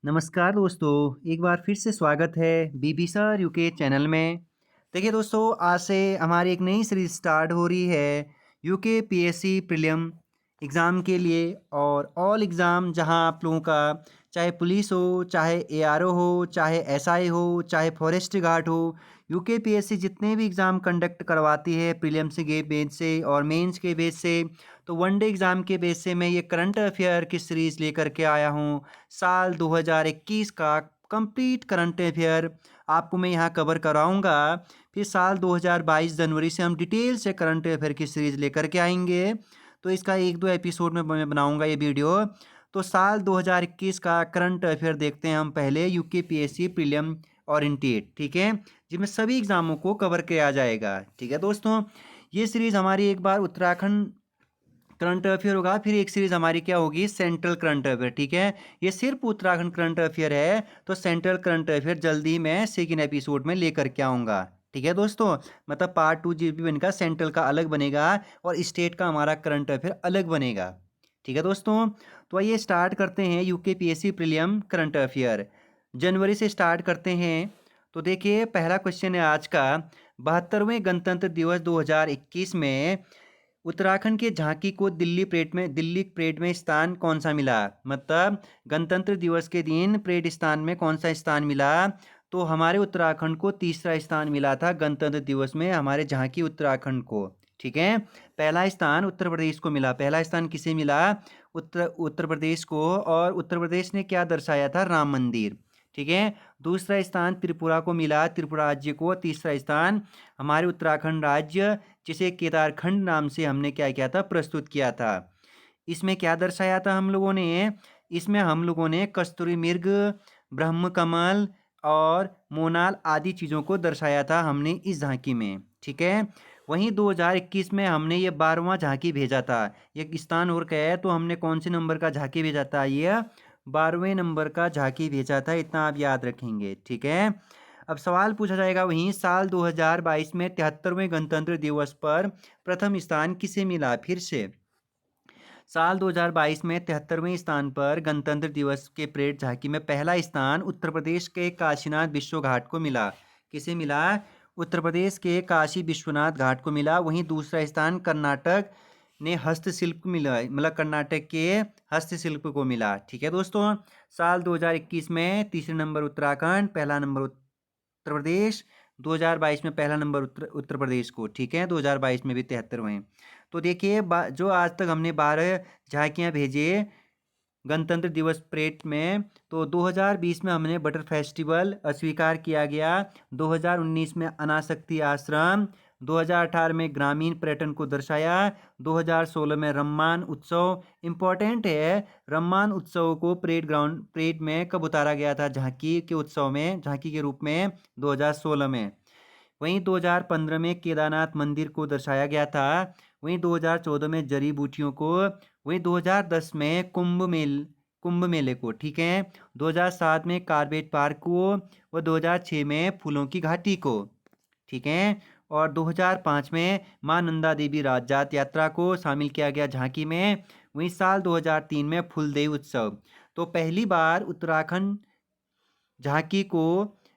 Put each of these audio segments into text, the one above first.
नमस्कार दोस्तों, एक बार फिर से स्वागत है बीबी सर यूके चैनल में। देखिए दोस्तों, आज से हमारी एक नई सीरीज स्टार्ट हो रही है यूके पीएससी प्रीलिम एग्ज़ाम के लिए। और ऑल एग्ज़ाम जहां आप लोगों का चाहे पुलिस हो, चाहे एआरओ हो, चाहे एसआई हो, चाहे फॉरेस्ट गार्ड हो, यूके पीएससी जितने भी एग्ज़ाम कंडक्ट करवाती है प्रीलिम्स के बेस से और मेंस के बेस से, तो वनडे एग्ज़ाम के बेस से मैं ये करंट अफेयर की सीरीज़ लेकर के आया हूँ। साल 2021 का कंप्लीट करंट अफेयर आपको मैं यहाँ कवर कराऊंगा। फिर साल 2022 जनवरी से हम डिटेल से करंट अफेयर की सीरीज़ लेकर के आएंगे। तो इसका एक दो एपिसोड में मैं बनाऊंगा ये वीडियो। तो साल 2021 का करंट अफेयर देखते हैं हम पहले, यूके पीएससी प्रीलिम ओरिएंटेड, ठीक है, जिसमें सभी एग्जामों को कवर किया जाएगा। ठीक है दोस्तों, ये सीरीज़ हमारी एक बार उत्तराखंड करंट अफेयर होगा, फिर एक सीरीज हमारी क्या होगी, सेंट्रल करंट अफेयर। ठीक है, ये सिर्फ उत्तराखंड करंट अफेयर है, तो सेंट्रल करंट अफेयर जल्दी मैं सेकेंड एपिसोड में लेकर के आऊँगा। ठीक है दोस्तों, मतलब पार्ट 2 जी बी बनेगा, सेंट्रल का अलग बनेगा और स्टेट का हमारा करंट अफेयर अलग बनेगा। ठीक है दोस्तों, तो आइए स्टार्ट करते हैं UK PSC prelim current affair. जनवरी से स्टार्ट करते हैं। तो देखिए, पहला क्वेश्चन है आज का, 72वें गणतंत्र दिवस 2021 में उत्तराखंड के झांकी को दिल्ली परेड में स्थान कौन सा मिला। मतलब गणतंत्र दिवस के दिन परेड स्थान में कौन सा स्थान मिला। तो हमारे उत्तराखंड को तीसरा स्थान मिला था गणतंत्र दिवस में, हमारे झांकी उत्तराखंड को। ठीक है, पहला स्थान उत्तर प्रदेश को मिला। पहला स्थान किसे मिला, उत्तर प्रदेश को। और उत्तर प्रदेश ने क्या दर्शाया था, राम मंदिर। ठीक है, दूसरा स्थान त्रिपुरा को मिला, त्रिपुरा राज्य को। तीसरा स्थान हमारे उत्तराखंड राज्य, जिसे केदारखंड नाम से हमने क्या किया था, प्रस्तुत किया था। इसमें क्या दर्शाया था हम लोगों ने, इसमें हम लोगों ने कस्तूरी मृग, ब्रह्म कमल और मोनाल आदि चीज़ों को दर्शाया था हमने इस झांकी में। ठीक है, वहीं 2021 में हमने ये 12वां झांकी भेजा था। एक स्थान और क्या है, तो हमने कौन से नंबर का झांकी भेजा था, ये 12वें नंबर का झांकी भेजा था, इतना आप याद रखेंगे। ठीक है, अब सवाल पूछा जाएगा वहीं, साल 2022 में 73वें गणतंत्र दिवस पर प्रथम स्थान किसे मिला। फिर से साल 2022 में 73वें स्थान पर गणतंत्र दिवस के परेड झांकी में पहला स्थान उत्तर प्रदेश के काशीनाथ विश्व घाट को मिला। किसे मिला, उत्तर प्रदेश के काशी विश्वनाथ घाट को मिला। वहीं दूसरा स्थान कर्नाटक ने हस्तशिल्प को मिला, मतलब कर्नाटक के हस्तशिल्प को मिला। ठीक है दोस्तों, साल 2021 में तीसरे नंबर उत्तराखंड, पहला नंबर उत्तर प्रदेश। 2022 में पहला नंबर उत्तर प्रदेश को। ठीक है, 2022 में भी 73वें। तो देखिए, जो आज तक हमने 12 झांकियाँ भेजे गणतंत्र दिवस परेड में, तो 2020 में हमने बटर फेस्टिवल अस्वीकार किया गया, 2019 में अनासक्ति आश्रम, 2018 में ग्रामीण पर्यटन को दर्शाया, 2016 में रम्मान उत्सव। इम्पोर्टेंट है, रम्मान उत्सव को परेड में कब उतारा गया था, झांकी के उत्सव में, झांकी के रूप में 2016 में। वहीं 2015 में केदारनाथ मंदिर को दर्शाया गया था। वहीं 2014 में जड़ी बूटियों को। वहीं 2010 में कुंभ मेले को। ठीक है, 2007 में कार्बेट पार्क को, व 2006 में फूलों की घाटी को। ठीक है, और 2005 में मां नंदा देवी राजजात यात्रा को शामिल किया गया झांकी में। वहीं साल 2003 में फूलदेव उत्सव। तो पहली बार उत्तराखंड झांकी को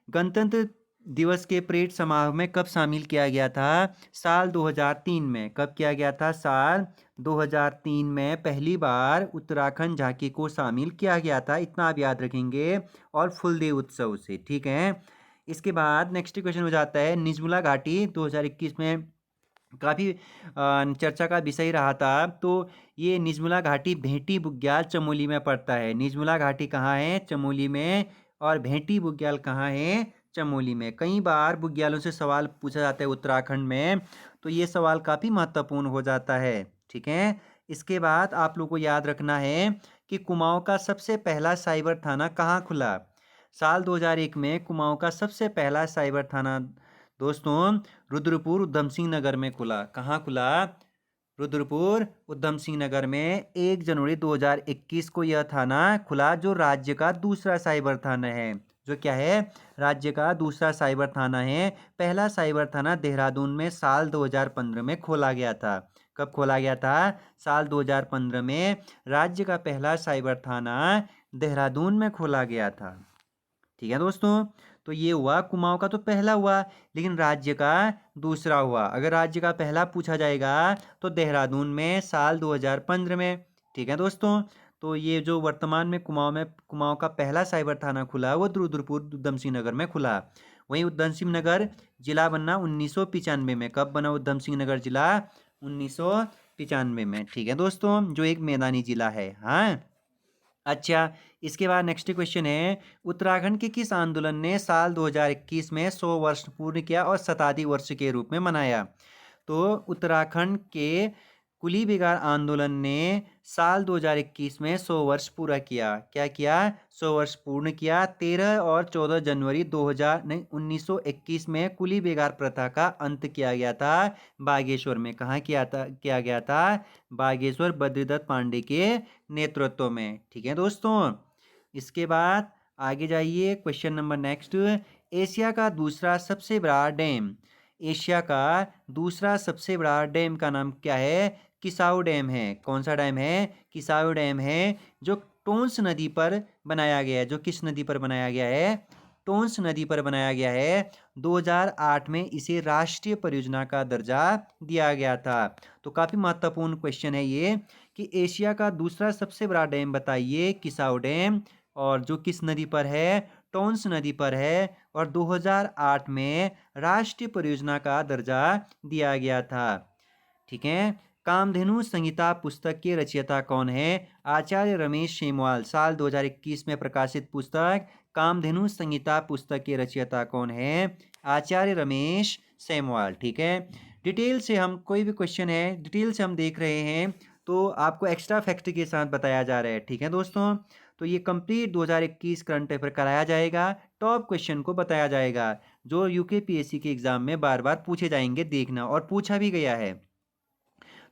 गणतंत्र दिवस के परेड समारोह में कब शामिल किया गया था, साल 2003 में। कब किया गया था, साल 2003 में पहली बार उत्तराखंड झांकी को शामिल किया गया था, इतना आप याद रखेंगे। और फुलदेव उत्सव से। ठीक है, इसके बाद नेक्स्ट क्वेश्चन हो जाता है, निजमुला घाटी 2021 में काफ़ी चर्चा का विषय रहा था। तो ये निजमुला घाटी भेंटी बुग्याल चमोली में पड़ता है। निजमुला घाटी कहाँ है, चमोली में। और भेंटी बुग्याल कहाँ है, चमोली में। कई बार बुग्यालों से सवाल पूछा जाता है उत्तराखंड में, तो ये सवाल काफ़ी महत्वपूर्ण हो जाता है। ठीक है, इसके बाद आप लोग को याद रखना है कि कुमाऊं का सबसे पहला साइबर थाना कहाँ खुला। साल 2001 में कुमाऊं का सबसे पहला साइबर थाना दोस्तों रुद्रपुर उधम सिंह नगर में खुला। कहाँ खुला, रुद्रपुर उधम सिंह नगर में। 1 जनवरी 2021 को यह थाना खुला, जो राज्य का दूसरा साइबर थाना है। जो क्या है, राज्य का दूसरा साइबर थाना है। पहला साइबर थाना देहरादून में साल 2015 में खोला गया था। कब खोला गया था, साल 2015 में राज्य का पहला साइबर थाना देहरादून में खोला गया था। ठीक है दोस्तों, तो ये हुआ कुमाऊं का तो पहला हुआ, लेकिन राज्य का दूसरा हुआ। अगर राज्य का पहला पूछा जाएगा तो देहरादून में साल 2015 में। ठीक है दोस्तों, तो ये जो वर्तमान में कुमाऊं का पहला साइबर थाना खुला वो रुद्रपुर उधम सिंह नगर में खुला। वहीं उधम सिंह नगर जिला बना 1995 में। कब बना उधम सिंह नगर जिला? 1995 में। ठीक है दोस्तों, जो एक मैदानी जिला है। हाँ, अच्छा, इसके बाद नेक्स्ट क्वेश्चन है, उत्तराखंड के किस आंदोलन ने साल 2021 में 100 वर्ष पूर्ण किया और शताब्दी वर्ष के रूप में मनाया? तो उत्तराखंड के कुली बिगाड़ आंदोलन ने साल 2021 में 100 वर्ष पूरा किया। क्या किया? 100 वर्ष पूर्ण किया। 13 और 14 जनवरी 1921 में कुली बिगाड़ प्रथा का अंत किया गया था बागेश्वर में। कहाँ किया गया था? बागेश्वर, बद्रीदत्त पांडे के नेतृत्व में। ठीक है दोस्तों, इसके बाद आगे जाइए, क्वेश्चन नंबर नेक्स्ट, एशिया का दूसरा सबसे बड़ा डैम। एशिया का दूसरा सबसे बड़ा डैम का नाम क्या है? किसाऊ डैम है। कौन सा डैम है? किसाऊ डैम है, जो टोंस नदी पर बनाया गया है। जो किस नदी पर बनाया गया है? टोंस नदी पर बनाया गया है। 2008 में इसे राष्ट्रीय परियोजना का दर्जा दिया गया था। तो काफ़ी महत्वपूर्ण क्वेश्चन है ये कि एशिया का दूसरा सबसे बड़ा डैम बताइए, किसाऊ डैम, और जो किस नदी पर है? टोंस नदी पर है, और 2008 में राष्ट्रीय परियोजना का दर्जा दिया गया था। ठीक है, कामधेनु संहिता पुस्तक के रचयिता कौन है? आचार्य रमेश सेमवाल। साल 2021 में प्रकाशित पुस्तक कामधेनु संहिता पुस्तक के रचयिता कौन है? आचार्य रमेश सेमवाल। ठीक है, डिटेल से हम कोई भी क्वेश्चन है डिटेल से हम देख रहे हैं तो आपको एक्स्ट्रा फैक्ट के साथ बताया जा रहा है। ठीक है दोस्तों, तो ये कंप्लीट 2021 करंट अफेयर कराया जाएगा, टॉप क्वेश्चन को बताया जाएगा जो यूकेपीएससी के एग्जाम में बार बार पूछे जाएंगे, देखना, और पूछा भी गया है।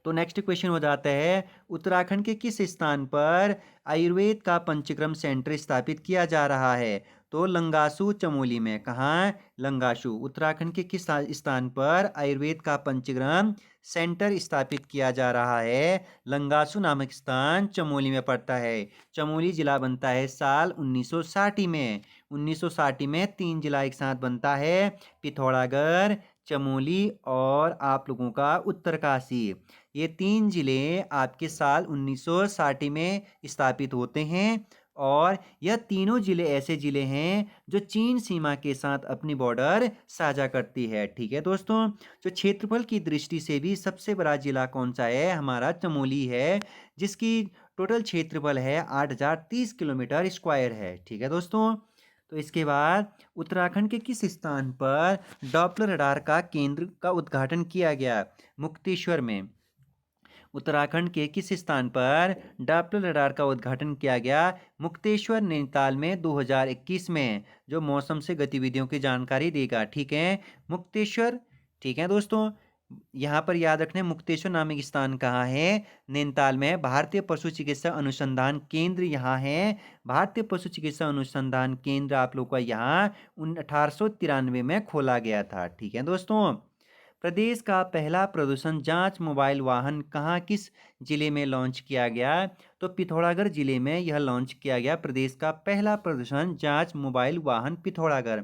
तो नेक्स्ट क्वेश्चन हो जाता है, उत्तराखंड के किस स्थान पर आयुर्वेद का पंचक्रम सेंटर स्थापित किया जा रहा है? तो लंगासू चमोली में। कहाँ? लंगासू। उत्तराखंड के किस स्थान पर आयुर्वेद का पंचक्रम सेंटर स्थापित किया जा रहा है? लंगासू नामक स्थान चमोली में पड़ता है। चमोली जिला बनता है साल 1960 में। 1960 में 3 जिला एक साथ बनता है, पिथौरागढ़, चमोली और आप लोगों का उत्तरकाशी। ये 3 जिले आपके साल 1960 में स्थापित होते हैं, और यह तीनों जिले ऐसे जिले हैं जो चीन सीमा के साथ अपनी बॉर्डर साझा करती है। ठीक है दोस्तों, जो क्षेत्रफल की दृष्टि से भी सबसे बड़ा जिला कौन सा है? हमारा चमोली है, जिसकी टोटल क्षेत्रफल है 8030 किलोमीटर स्क्वायर है। ठीक है दोस्तों, तो इसके बाद उत्तराखंड के किस स्थान पर डॉपलर रडार का केंद्र का उद्घाटन किया गया? मुक्तेश्वर में। उत्तराखंड के किस स्थान पर डॉपलर रडार का उद्घाटन किया गया? मुक्तेश्वर, नैनीताल में 2021 में, जो मौसम से गतिविधियों की जानकारी देगा। ठीक है, मुक्तेश्वर। ठीक है दोस्तों, यहाँ पर याद रखने, मुक्तेश्वर नामक स्थान कहाँ है? नैनीताल में। भारतीय पशु चिकित्सा अनुसंधान केंद्र यहाँ है। भारतीय पशु चिकित्सा अनुसंधान केंद्र आप लोग का यहाँ 1893 में खोला गया था। ठीक है दोस्तों, प्रदेश का पहला प्रदूषण जांच मोबाइल वाहन कहाँ किस जिले में लॉन्च किया गया? तो पिथौरागढ़ जिले में यह लॉन्च किया गया। प्रदेश का पहला प्रदूषण जांच मोबाइल वाहन पिथौरागढ़।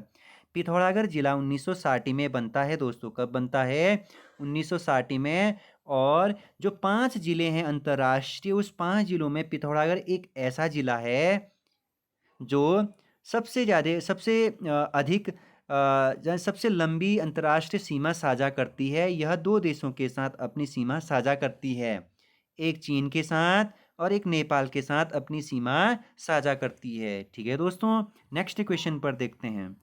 पिथौरागढ़ जिला 1960 में बनता है दोस्तों। कब बनता है? 1960 में। और जो 5 जिले हैं अंतर्राष्ट्रीय, उस 5 जिलों में पिथौरागढ़ एक ऐसा जिला है जो सबसे अधिक सबसे लंबी अंतर्राष्ट्रीय सीमा साझा करती है। यह 2 देशों के साथ अपनी सीमा साझा करती है, एक चीन के साथ और एक नेपाल के साथ अपनी सीमा साझा करती है। ठीक है दोस्तों, नेक्स्ट क्वेश्चन पर देखते हैं।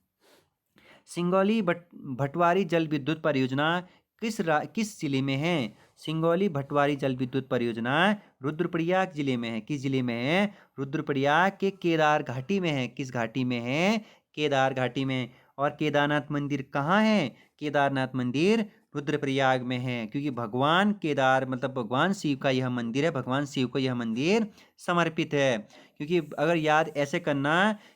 सिंगौली भटवारी जल विद्युत परियोजना किस जिले में है? सिंगौली भटवारी जल विद्युत परियोजना रुद्रप्रयाग जिले में है। किस जिले में है? रुद्रप्रयाग के केदार घाटी में है। किस घाटी में है? केदार घाटी में। और केदारनाथ मंदिर कहाँ है? केदारनाथ मंदिर रुद्रप्रयाग में है, क्योंकि भगवान केदार मतलब भगवान शिव का यह मंदिर है। भगवान शिव को यह मंदिर समर्पित है। क्योंकि अगर याद ऐसे करना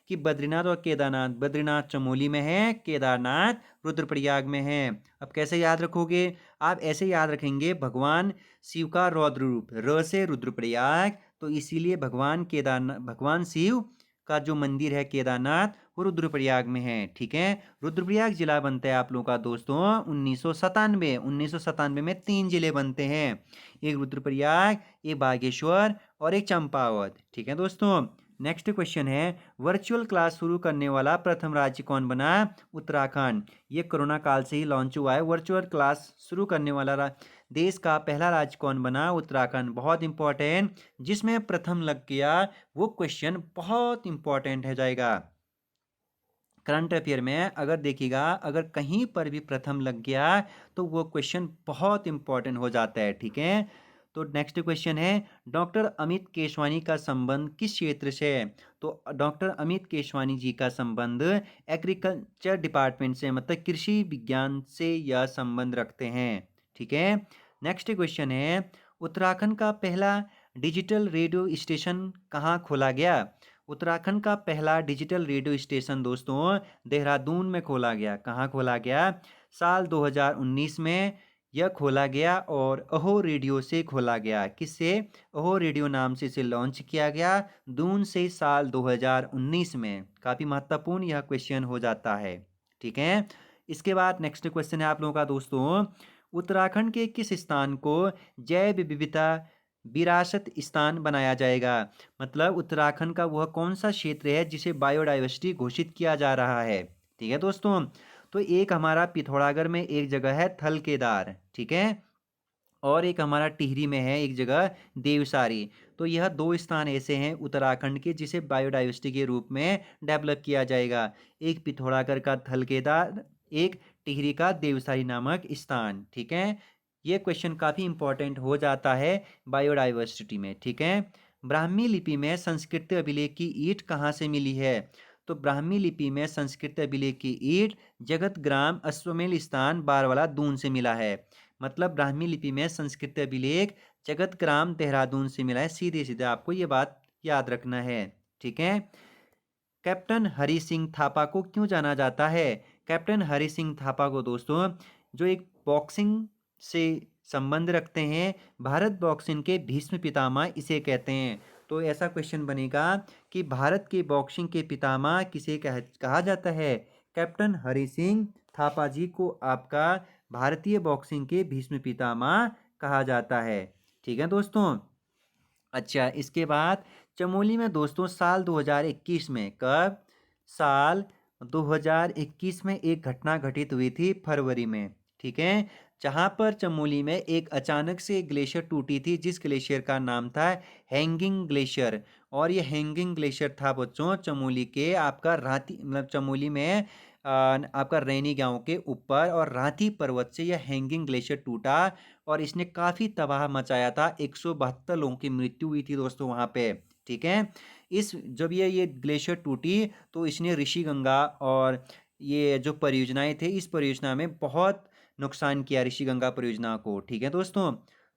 कि बद्रीनाथ और केदारनाथ, बद्रीनाथ चमोली में है, केदारनाथ रुद्रप्रयाग में है। अब कैसे याद रखोगे? आप ऐसे याद रखेंगे, भगवान शिव का रौद्र रूप, र से रुद्रप्रयाग, तो इसीलिए भगवान शिव का जो मंदिर है केदारनाथ, वो रुद्रप्रयाग में है। ठीक है, रुद्रप्रयाग जिला बनता है आप लोगों का दोस्तों 1997 में 3 जिले बनते हैं, एक रुद्रप्रयाग, एक बागेश्वर और एक चंपावत। ठीक है दोस्तों, नेक्स्ट क्वेश्चन है, वर्चुअल क्लास शुरू करने वाला प्रथम राज्य कौन बना? उत्तराखंड। ये कोरोना काल से ही लॉन्च हुआ है। वर्चुअल क्लास शुरू करने वाला देश का पहला राज्य कौन बना? उत्तराखंड। बहुत इंपॉर्टेंट, जिसमें प्रथम लग गया वो क्वेश्चन बहुत इंपॉर्टेंट है जाएगा। करंट अफेयर में अगर देखिएगा, अगर कहीं पर भी प्रथम लग गया तो वो क्वेश्चन बहुत इंपॉर्टेंट हो जाता है। ठीक है, तो नेक्स्ट क्वेश्चन है, डॉक्टर अमित केशवानी का संबंध किस क्षेत्र से है? तो डॉक्टर अमित केशवानी जी का संबंध एग्रीकल्चर डिपार्टमेंट से, मतलब कृषि विज्ञान से यह संबंध रखते हैं। ठीक है, नेक्स्ट क्वेश्चन है, उत्तराखंड का पहला डिजिटल रेडियो स्टेशन कहाँ खोला गया? उत्तराखंड का पहला डिजिटल रेडियो स्टेशन दोस्तों देहरादून में खोला गया। कहाँ खोला गया? साल 2019 में यह खोला गया और अहो रेडियो से खोला गया। किससे? अहो रेडियो नाम से इसे लॉन्च किया गया दून से साल 2019 में। काफ़ी महत्वपूर्ण यह क्वेश्चन हो जाता है। ठीक है, इसके बाद नेक्स्ट क्वेश्चन है आप लोगों का दोस्तों, उत्तराखंड के किस स्थान को जैव विविधता विरासत स्थान बनाया जाएगा? मतलब उत्तराखंड का वह कौन सा क्षेत्र है जिसे बायोडाइवर्सिटी घोषित किया जा रहा है? ठीक है दोस्तों, तो एक हमारा पिथौरागढ़ में एक जगह है थल केदार। ठीक है, और एक हमारा टिहरी में है एक जगह देवसारी। तो यह दो स्थान ऐसे हैं उत्तराखंड के जिसे बायोडाइवर्सिटी के रूप में डेवलप किया जाएगा। एक पिथौरागढ़ का थल केदार, एक टिहरी का देवसारी नामक स्थान। ठीक है, ये क्वेश्चन काफ़ी इंपॉर्टेंट हो जाता है बायोडाइवर्सिटी में। ठीक है, ब्राह्मी लिपि में संस्कृत अभिलेख की ईंट कहाँ से मिली है? तो ब्राह्मी लिपि में संस्कृत अभिलेख की ईंट जगत ग्राम अश्वमेध स्थान बारवाला दून से मिला है। मतलब ब्राह्मी लिपि में संस्कृत अभिलेख जगत ग्राम देहरादून से मिला है। सीधे सीधे आपको ये बात याद रखना है। ठीक है, कैप्टन हरि सिंह थापा को क्यों जाना जाता है? कैप्टन हरि सिंह थापा को दोस्तों, जो एक बॉक्सिंग से संबंध रखते हैं, भारत बॉक्सिंग के भीष्म पितामह इसे कहते हैं। तो ऐसा क्वेश्चन बनेगा कि भारत के बॉक्सिंग के पितामह किसे कहा जाता है? कैप्टन हरि सिंह थापा जी को आपका भारतीय बॉक्सिंग के भीष्म पितामह कहा जाता है। ठीक है दोस्तों, अच्छा इसके बाद चमोली में दोस्तों साल 2021 में, कब? साल 2021 में एक घटना घटित हुई थी फरवरी में। ठीक है, जहाँ पर चमोली में एक अचानक से ग्लेशियर टूटी थी, जिस ग्लेशियर का नाम था हैंगिंग ग्लेशियर। और ये हैंगिंग ग्लेशियर था बच्चों चमोली के आपका राती, मतलब चमोली में आपका रैनी गांव के ऊपर और राती पर्वत से यह हैंगिंग ग्लेशियर टूटा और इसने काफ़ी तबाह मचाया था। 172 लोगों की मृत्यु हुई थी दोस्तों वहाँ पे। ठीक है, इस जब ये ग्लेशियर टूटी तो इसने ऋषिगंगा और ये जो परियोजनाएं थे, इस परियोजना में बहुत नुकसान किया ऋषिगंगा परियोजना को। ठीक है दोस्तों,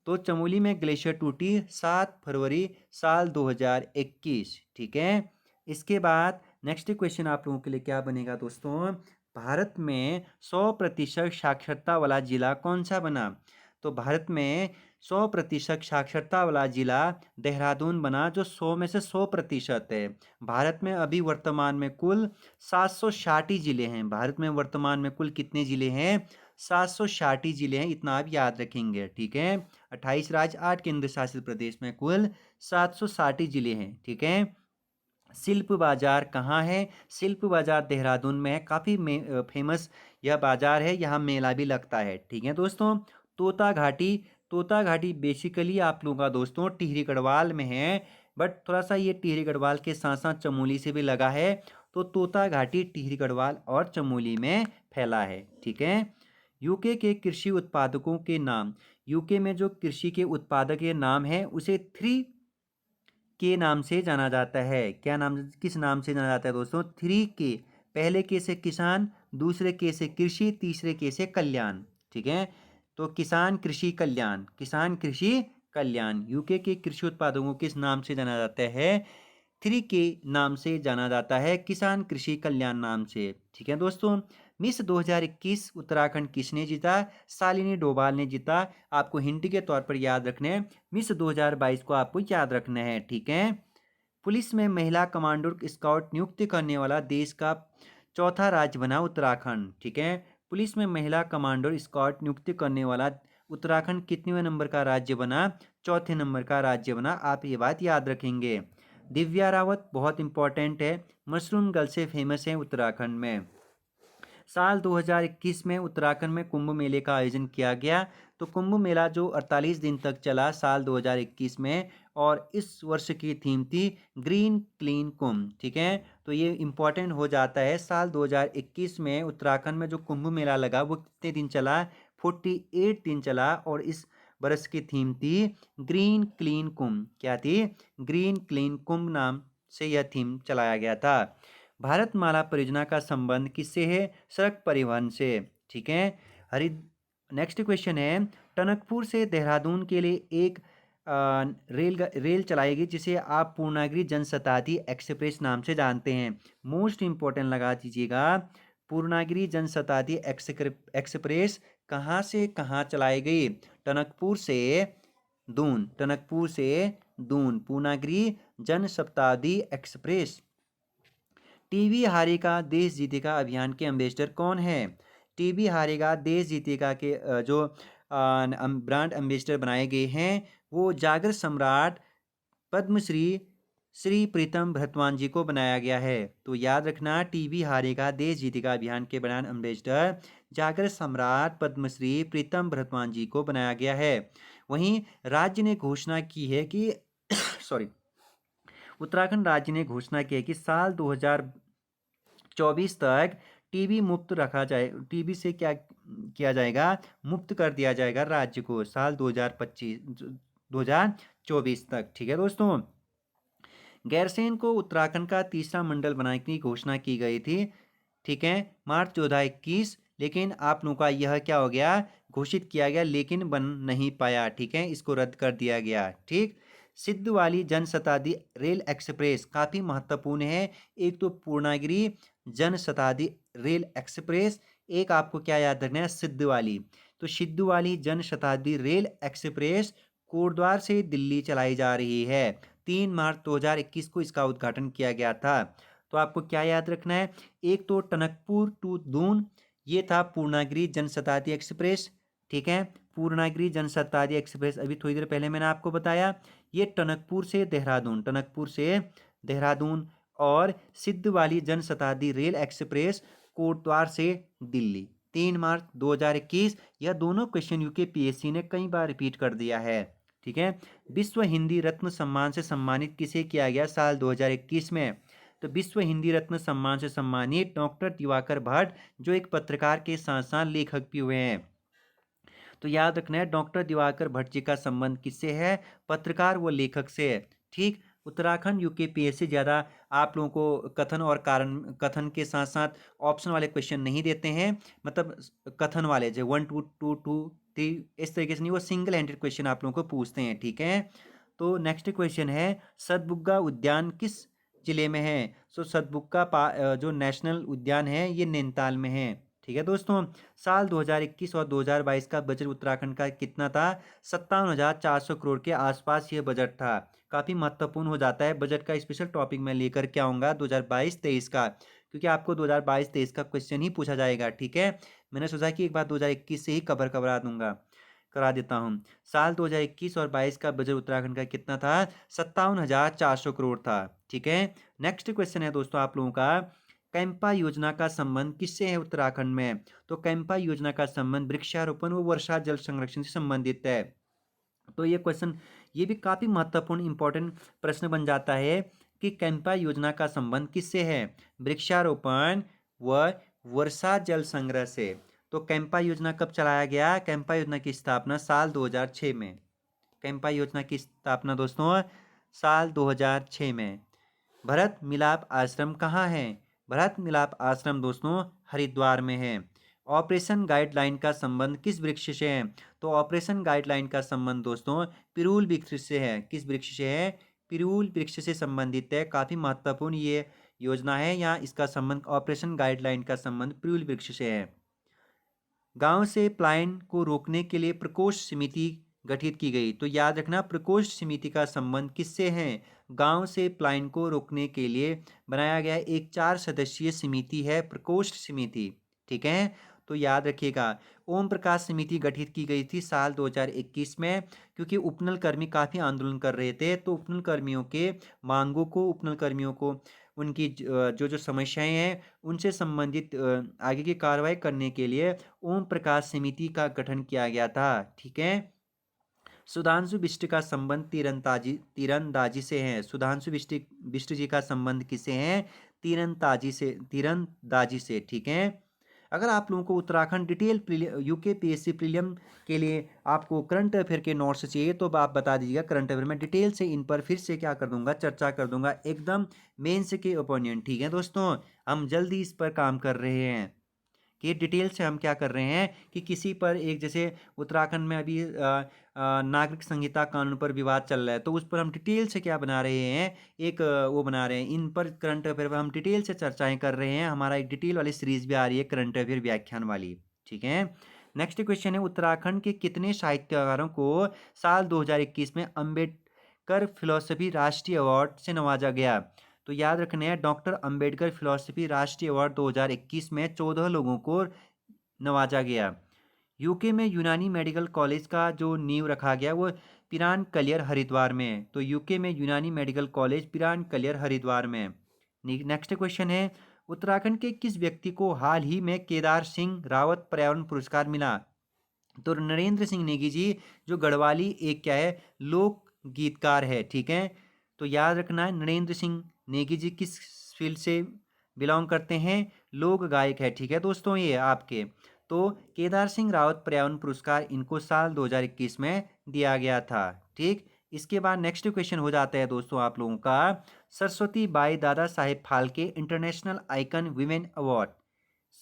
तो चमोली में ग्लेशियर टूटी 7 फरवरी साल 2021। ठीक है, इसके बाद नेक्स्ट क्वेश्चन आप लोगों के लिए क्या बनेगा दोस्तों, भारत में 100% साक्षरता वाला जिला कौन सा बना? तो भारत में 100% साक्षरता वाला जिला देहरादून बना, जो 100 में से 100% है। भारत में अभी वर्तमान में कुल 760 जिले हैं। भारत में वर्तमान में कुल कितने जिले हैं? 760 जिले हैं, इतना आप याद रखेंगे। ठीक है, 28 राज्य 8 केंद्र शासित प्रदेश में कुल 760 जिले हैं। ठीक है, शिल्प बाजार कहाँ है? शिल्प बाजार देहरादून में है। काफ़ी फेमस यह बाजार है, यहाँ मेला भी लगता है। ठीक है दोस्तों, तोता घाटी, तोता घाटी बेसिकली आप लोगों का दोस्तों टिहरी गढ़वाल में है, बट थोड़ा सा ये टिहरी गढ़वाल के साथ साथ चमोली से भी लगा है। तो तोता घाटी टिहरी गढ़वाल और चमोली में फैला है। ठीक है, यूके के कृषि उत्पादकों के नाम, यूके में जो कृषि के उत्पादक के नाम है उसे 3 के नाम से जाना जाता है। क्या नाम, किस नाम से जाना जाता है दोस्तों? 3 के। पहले के से किसान, दूसरे के से कृषि, तीसरे के से कल्याण। ठीक है, तो किसान कृषि कल्याण, किसान कृषि कल्याण। यूके के कृषि उत्पादकों को किस नाम से जाना जाता है? 3 के नाम से जाना जाता है, किसान कृषि कल्याण नाम से। ठीक है दोस्तों, मिस 2021 उत्तराखंड किसने जीता? शालिनी डोभाल ने जीता। आपको हिंट के तौर पर याद रखने हैं, मिस 2022 को आपको याद रखना है, ठीक है। पुलिस में महिला कमांडो स्काउट नियुक्त करने वाला देश का चौथा राज्य बना उत्तराखंड, ठीक है। पुलिस में महिला कमांडो स्काउट नियुक्त करने वाला उत्तराखंड कितवें नंबर का राज्य बना? चौथे नंबर का राज्य बना। आप ये बात याद रखेंगे। दिव्या रावत बहुत इंपॉर्टेंट है, मशरूम गर्ल से फेमस है उत्तराखंड में। साल 2021 में उत्तराखंड में कुंभ मेले का आयोजन किया गया। तो कुंभ मेला जो 48 दिन तक चला साल 2021 में, और इस वर्ष की थीम थी ग्रीन क्लीन कुंभ, ठीक है। तो ये इंपॉर्टेंट हो जाता है। साल 2021 में उत्तराखंड में जो कुंभ मेला लगा वो कितने दिन चला? 48 दिन चला, और इस वर्ष की थीम थी ग्रीन क्लीन कुंभ। क्या थी? ग्रीन क्लीन कुंभ नाम से यह थीम चलाया गया था। भारतमाला परियोजना का संबंध किससे है? सड़क परिवहन से, ठीक है। हरि नेक्स्ट क्वेश्चन है, टनकपुर से देहरादून के लिए एक रेल चलाएगी जिसे आप पूर्णागिरि जनशताब्दी एक्सप्रेस नाम से जानते हैं। मोस्ट इंपॉर्टेंट लगा दीजिएगा, पूर्णागिरि जनशताब्दी एक्सप्रेस कहाँ से कहाँ चलाई गई? टनकपुर से दून, टनकपुर से दून, पूर्णागिरि जनशताब्दी एक्सप्रेस। टीबी हारेगा देश जीतेगा अभियान के एम्बेसडर कौन है? टीबी हारेगा देश जीतेगा के जो ब्रांड एम्बेसडर बनाए गए हैं वो जागर सम्राट पद्मश्री श्री प्रीतम भरतवान जी को बनाया गया है। तो याद रखना, टीबी हारेगा देश जीतेगा अभियान के ब्रांड एम्बेसडर जागर सम्राट पद्मश्री प्रीतम भरतवान जी को बनाया गया है। वहीं राज्य ने घोषणा की है कि सॉरी, उत्तराखंड राज्य ने घोषणा की है कि साल 2024 तक टीबी मुक्त रखा जाए, टीबी से क्या किया जाएगा? मुक्त कर दिया जाएगा राज्य को साल 2024 तक, ठीक है दोस्तों। गैरसैंण को उत्तराखंड का तीसरा मंडल बनाने की घोषणा की गई थी, ठीक है, मार्च 2021। लेकिन आप लोगों का यह क्या हो गया? घोषित किया गया लेकिन बन नहीं पाया, ठीक है, इसको रद्द कर दिया गया, ठीक। सिद्ध वाली जनशताब्दी रेल एक्सप्रेस काफ़ी महत्वपूर्ण है। एक तो पूर्णागिरि जनशताब्दी रेल एक्सप्रेस, एक आपको क्या याद रखना है? सिद्ध वाली। तो सिद्ध वाली जनशताब्दी रेल एक्सप्रेस कोटद्वार से दिल्ली चलाई जा रही है। 3 मार्च 2021 को इसका उद्घाटन किया गया था। तो आपको क्या याद रखना है? एक तो टनकपुर टू दून, ये था पूर्णागिरि जनशताब्दी एक्सप्रेस, ठीक है। पूर्णागिरि जनशताब्दी एक्सप्रेस अभी थोड़ी देर पहले मैंने आपको बताया। ये टनकपुर से देहरादून, टनकपुर से देहरादून, और सिद्ध वाली जनशताब्दी रेल एक्सप्रेस कोटद्वार से दिल्ली, 3 मार्च 2021। यह दोनों क्वेश्चन यूकेपीएससी ने कई बार रिपीट कर दिया है, ठीक है। विश्व हिंदी रत्न सम्मान से सम्मानित किसे किया गया साल 2021 में? तो विश्व हिंदी रत्न सम्मान से सम्मानित डॉक्टर दिवाकर भट्ट, जो एक पत्रकार के साथ साथ लेखक भी हुए हैं। तो याद रखना है, डॉक्टर दिवाकर भट्ट जी का संबंध किससे है? पत्रकार व लेखक से है, ठीक। उत्तराखंड यूकेपीएससी ज़्यादा आप लोगों को कथन और कारण, कथन के साथ साथ ऑप्शन वाले क्वेश्चन नहीं देते हैं, मतलब कथन वाले जो 1 2 2 2 3 इस तरीके से नहीं, वो सिंगल हैंडेड क्वेश्चन आप लोगों को पूछते हैं, ठीक है। तो नेक्स्ट क्वेश्चन है, सतबुगा उद्यान किस जिले में है? सो सतबुगा जो नेशनल उद्यान है ये नैनीताल में है, ठीक है दोस्तों। साल 2021 और 2022 का बजट उत्तराखंड का कितना था? 57,400 करोड़ के आसपास ये बजट था। काफ़ी महत्वपूर्ण हो जाता है। बजट का स्पेशल टॉपिक मैं लेकर के आऊँगा 2022-23 का, क्योंकि आपको 2022-23 का क्वेश्चन ही पूछा जाएगा, ठीक है। मैंने सोचा कि एक बार 2021 से ही करा देता हूँ। साल 2021 और 22 का बजट उत्तराखंड का कितना था? 57,400 करोड़ था, ठीक है। नेक्स्ट क्वेश्चन है दोस्तों आप लोगों का, कैंपा योजना का संबंध किससे है उत्तराखंड में? तो कैंपा योजना का संबंध वृक्षारोपण व वर्षा जल संरक्षण से संबंधित है। तो ये क्वेश्चन, ये भी काफ़ी महत्वपूर्ण इंपॉर्टेंट प्रश्न बन जाता है कि कैंपा योजना का संबंध किससे है? वृक्षारोपण व वर्षा जल संग्रह से। तो कैंपा योजना कब चलाया गया? कैंपा योजना की स्थापना साल 2006 में। कैंपा योजना की स्थापना दोस्तों साल 2006 में। भरत मिलाप आश्रम कहाँ है? भरत मिलाप आश्रम दोस्तों हरिद्वार में है। ऑपरेशन गाइडलाइन का संबंध किस वृक्ष से है? तो ऑपरेशन गाइडलाइन का संबंध दोस्तों पिरूल वृक्ष से है। किस वृक्ष से है? पिरूल वृक्ष से संबंधित है। काफ़ी महत्वपूर्ण ये योजना है या इसका संबंध ऑपरेशन गाइडलाइन का संबंध प्यूल वृक्ष से है। गांव से पलायन को रोकने के लिए प्रकोष्ठ समिति गठित की गई। तो याद रखना प्रकोष्ठ समिति का संबंध किससे है? गांव से पलायन को रोकने के लिए बनाया गया एक 4 सदस्यीय समिति है प्रकोष्ठ समिति। ठीक है, तो याद रखिएगा। ओम प्रकाश समिति गठित की गई थी साल 2021 में, क्योंकि उपनल कर्मी काफ़ी आंदोलन कर रहे थे। तो उपनल कर्मियों के मांगों को, उपनल कर्मियों को उनकी जो जो समस्याएं हैं उनसे संबंधित आगे की कार्रवाई करने के लिए ओम प्रकाश समिति का गठन किया गया था। ठीक है, सुधांशु बिष्ट का संबंध तीरंदाजी से है। सुधांशु बिष्ट जी का संबंध किससे है? तीरंदाजी से। ठीक है, अगर आप लोगों को उत्तराखंड डिटेल यूकेपीएससी प्रीलियम के लिए आपको करंट अफेयर के नोट्स चाहिए तो आप बता दीजिएगा। करंट अफेयर में डिटेल से इन पर फिर से क्या कर दूंगा, चर्चा कर दूंगा, एकदम मेंस के ओपोनेंट। ठीक है दोस्तों, हम जल्दी इस पर काम कर रहे हैं कि डिटेल से हम क्या कर रहे हैं कि किसी पर एक, जैसे उत्तराखंड में अभी नागरिक संहिता कानून पर विवाद चल रहा है, तो उस पर हम डिटेल से क्या बना रहे हैं, एक वो बना रहे हैं। इन पर करंट अफेयर पर हम डिटेल से चर्चाएं कर रहे हैं। हमारा एक डिटेल वाली सीरीज भी आ रही है करंट अफेयर व्याख्यान वाली। ठीक है, नेक्स्ट क्वेश्चन है, उत्तराखंड के कितने साहित्यकारों को साल 2021 में अम्बेडकर फिलोसफी राष्ट्रीय अवार्ड से नवाजा गया? तो याद रखना है, डॉक्टर अंबेडकर फिलोसफी राष्ट्रीय अवार्ड 2021 में 14 लोगों को नवाजा गया। यूके में यूनानी मेडिकल कॉलेज का जो नींव रखा गया वो पिरान कलियर हरिद्वार में है। तो यूके में यूनानी मेडिकल कॉलेज पिरान कलियर हरिद्वार में। नेक्स्ट क्वेश्चन है, उत्तराखंड के किस व्यक्ति को हाल ही में केदार सिंह रावत पर्यावरण पुरस्कार मिला? तो नरेंद्र सिंह नेगी जी, जो गढ़वाली एक क्या है, लोक गीतकार है। ठीक है, तो याद रखना है नरेंद्र सिंह नेगी जी किस फील्ड से बिलोंग करते हैं? लोक गायक है। ठीक है दोस्तों, ये आपके तो केदार सिंह रावत पर्यावरण पुरस्कार इनको साल 2021 में दिया गया था। ठीक, इसके बाद नेक्स्ट क्वेश्चन हो जाता है दोस्तों आप लोगों का, Saraswati Bai Dadasaheb Phalke international icon women award.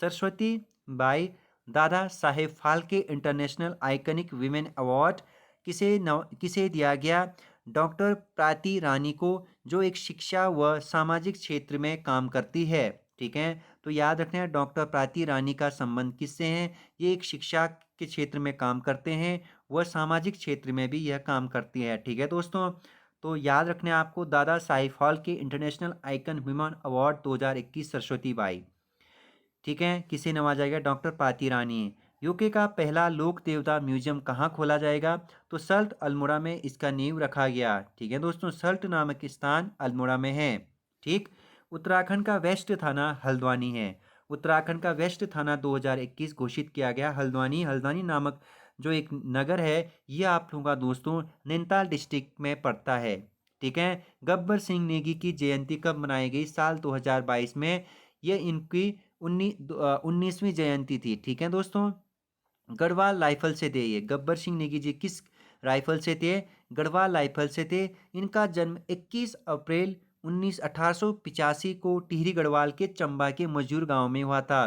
Saraswati Bai Dadasaheb Phalke international iconic women award किसे दिया गया? डॉक्टर प्राति रानी को, जो एक शिक्षा व सामाजिक क्षेत्र में काम करती है। ठीक है, तो याद रखना है डॉक्टर प्राति रानी का संबंध किससे है? ये एक शिक्षा के क्षेत्र में काम करते हैं, वह सामाजिक क्षेत्र में भी यह काम करती है। ठीक है दोस्तों, तो याद रखना है आपको Dadasaheb Phalke international icon women award 2021 Saraswati Bai. ठीक है, किसे नवाजा जाएगा? डॉक्टर पाती रानी। यूके का पहला लोक देवता म्यूजियम कहाँ खोला जाएगा? तो सल्ट अल्मोड़ा में इसका नींव रखा गया। ठीक है दोस्तों, सल्ट नामक स्थान अल्मोड़ा में है। ठीक, उत्तराखंड का वेस्ट थाना हल्द्वानी है। उत्तराखंड का वेस्ट थाना 2021 घोषित किया गया हल्द्वानी। हल्द्वानी नामक जो एक नगर है यह आप लोगों का दोस्तों नैनीताल डिस्ट्रिक्ट में पड़ता है। ठीक है, गब्बर सिंह नेगी की जयंती कब मनाई गई? साल 2022 में। यह इनकी 19वीं जयंती थी। ठीक है दोस्तों, गढ़वाल राइफल से थे ये। गब्बर सिंह नेगी जी किस राइफल से थे? गढ़वाल राइफल से थे। इनका जन्म 21 अप्रैल 1885 को टिहरी गढ़वाल के चंबा के मजदूर गांव में हुआ था।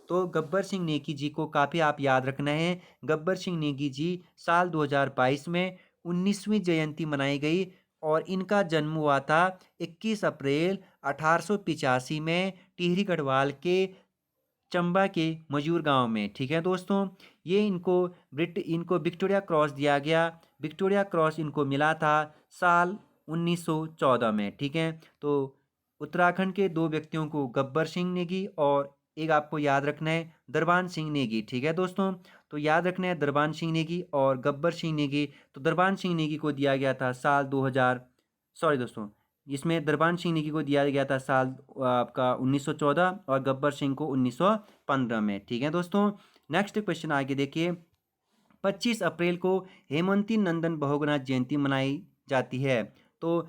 तो गब्बर सिंह नेगी जी को काफ़ी आप याद रखना है। गब्बर सिंह नेगी जी साल 2022 में 19वीं जयंती मनाई गई और इनका जन्म हुआ था 21 अप्रैल 1885 में टिहरी गढ़वाल के चंबा के मजूर गांव में। ठीक है दोस्तों, ये इनको विक्टोरिया क्रॉस दिया गया। विक्टोरिया क्रॉस इनको मिला था साल 1914 में। ठीक है, तो उत्तराखंड के दो व्यक्तियों को गब्बर सिंह नेगी और एक आपको याद रखना है दरबान सिंह नेगी। ठीक है दोस्तों, तो याद रखना है दरबान सिंह नेगी और गब्बर सिंह नेगी। तो दरबान सिंह नेगी को दिया गया था साल 2000, सॉरी दोस्तों, इसमें दरबान सिंह नेगी को दिया गया था साल आपका 1914 और गब्बर सिंह को 1915 में। ठीक है दोस्तों, नेक्स्ट क्वेश्चन आगे देखिए, 25 अप्रैल को हेमंती नंदन बहुगुणा जयंती मनाई जाती है। तो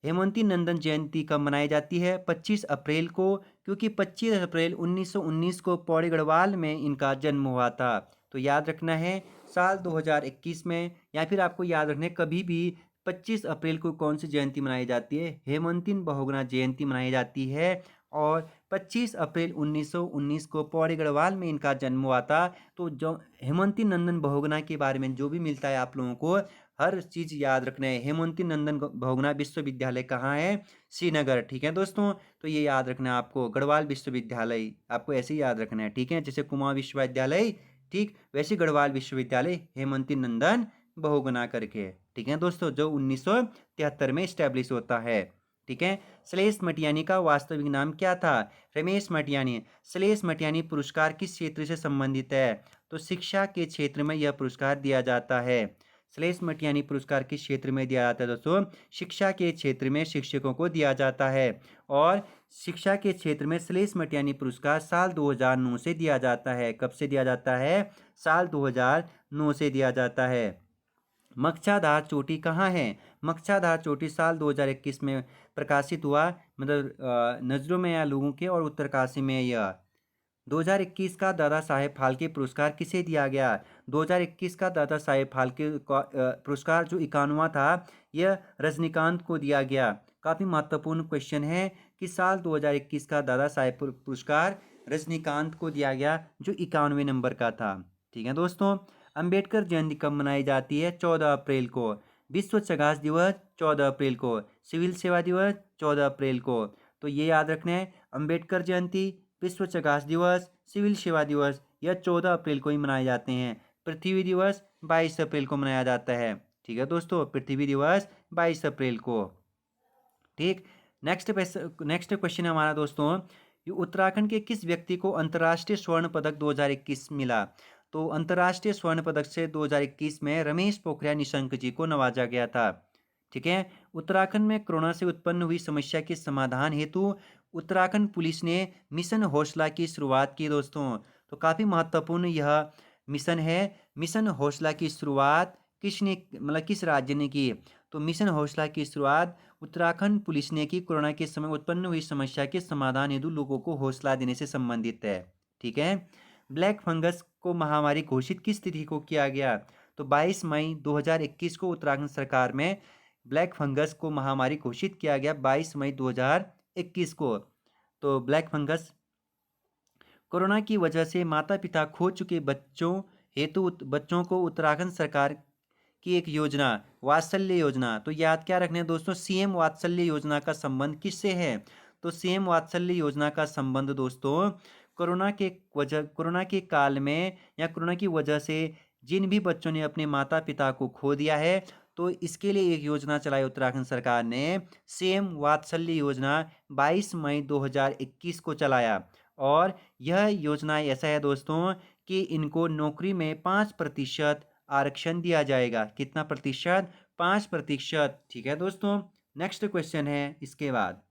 हेमंती नंदन जयंती कब मनाई जाती है? 25 अप्रैल को, क्योंकि 25 अप्रैल 1919 को पौड़ी गढ़वाल में इनका जन्म हुआ था। तो याद रखना है साल 2021 में, या फिर आपको याद रखना है कभी भी 25 अप्रैल को कौन सी जयंती मनाई जाती है? हेमंती बहुगुणा जयंती मनाई जाती है। और 25 अप्रैल 1919 को पौड़ी गढ़वाल में इनका जन्म हुआ था। तो जो हेमंती नंदन बहुगुणा के बारे में जो भी मिलता है आप लोगों को, हर चीज़ याद रखना है। हेमवती नंदन बहुगुणा विश्वविद्यालय कहाँ है? श्रीनगर, ठीक है दोस्तों। तो ये याद रखना है आपको, गढ़वाल विश्वविद्यालय आपको ऐसे ही याद रखना है, ठीक है। जैसे कुमाऊं विश्वविद्यालय, ठीक वैसे गढ़वाल विश्वविद्यालय हेमवती नंदन बहुगुणा करके, ठीक है दोस्तों, जो 1973 में स्टैब्लिश होता है, ठीक है। श्लेष मटियानी का वास्तविक नाम क्या था? रमेश मटियानी। श्लेष मटियानी पुरस्कार किस क्षेत्र से संबंधित है? तो शिक्षा के क्षेत्र में यह पुरस्कार दिया जाता है। श्लेष मटियानी पुरस्कार किस क्षेत्र में दिया जाता है दोस्तों? शिक्षा के क्षेत्र में शिक्षकों को दिया जाता है। और शिक्षा के क्षेत्र में श्लेष मटियानी पुरस्कार साल 2009 से दिया जाता है। कब से दिया जाता है? साल 2009 से दिया जाता है। मक्षाधार चोटी कहाँ है? मक्षाधार चोटी साल 2021 में प्रकाशित हुआ, मतलब नजरों में या लोगों के, और उत्तरकाशी में। यह 2021 का दादा साहेब फाल्के पुरस्कार किसे दिया गया? 2021 का दादा साहेब फाल्के पुरस्कार जो 91वां था, यह रजनीकांत को दिया गया। काफ़ी महत्वपूर्ण क्वेश्चन है कि साल 2021 का दादा साहेब पुरस्कार रजनीकांत को दिया गया, जो 91वें नंबर का था, ठीक है दोस्तों। अंबेडकर जयंती कब मनाई जाती है? 14 अप्रैल को। विश्व चगास दिवस 14 अप्रैल को। सिविल सेवा दिवस 14 अप्रैल को। तो ये याद रखना है, अंबेडकर जयंती, विश्व चगास दिवस, सिविल सेवा दिवस, यह 14 अप्रैल को ही मनाए जाते हैं। पृथ्वी दिवस 22 अप्रैल को मनाया जाता है, ठीक है दोस्तों, पृथ्वी दिवस 22 अप्रैल को, ठीक। नेक्स्ट क्वेश्चन है हमारा दोस्तों, ये उत्तराखंड के किस व्यक्ति को अंतर्राष्ट्रीय स्वर्ण पदक 2021 मिला? तो अंतर्राष्ट्रीय स्वर्ण पदक से 2021 में रमेश पोखरियाल निशंक जी को नवाजा गया था, ठीक है। उत्तराखंड में कोरोना से उत्पन्न हुई समस्या के समाधान हेतु उत्तराखंड पुलिस ने मिशन हौसला की शुरुआत की दोस्तों। तो काफ़ी महत्वपूर्ण यह मिशन है। मिशन हौसला की शुरुआत किसने, मतलब किस राज्य ने की? तो मिशन हौसला की शुरुआत उत्तराखंड पुलिस ने की। कोरोना के समय उत्पन्न हुई समस्या के समाधान हेतु लोगों को हौसला देने से संबंधित है, ठीक है। ब्लैक फंगस को महामारी घोषित किस तिथि को किया गया? तो 22 मई 2021 को उत्तराखंड सरकार में ब्लैक फंगस को महामारी घोषित किया गया, 22 मई 2021 को। तो ब्लैक फंगस, कोरोना की वजह से माता पिता खो चुके बच्चों हेतु बच्चों को उत्तराखंड सरकार की एक योजना, वात्सल्य योजना। तो याद क्या रखना है दोस्तों, सीएम वात्सल्य योजना का संबंध किससे है? तो सीएम वात्सल्य योजना का संबंध दोस्तों कोरोना के काल में या कोरोना की वजह से जिन भी बच्चों ने अपने माता पिता को खो दिया है, तो इसके लिए एक योजना चलाई उत्तराखंड सरकार ने, सीएम वात्सल्य योजना, 22 मई 2021 को चलाया। और यह योजना ऐसा है दोस्तों कि इनको नौकरी में 5% आरक्षण दिया जाएगा। कितना प्रतिशत? 5%, ठीक है दोस्तों। नेक्स्ट क्वेश्चन है इसके बाद,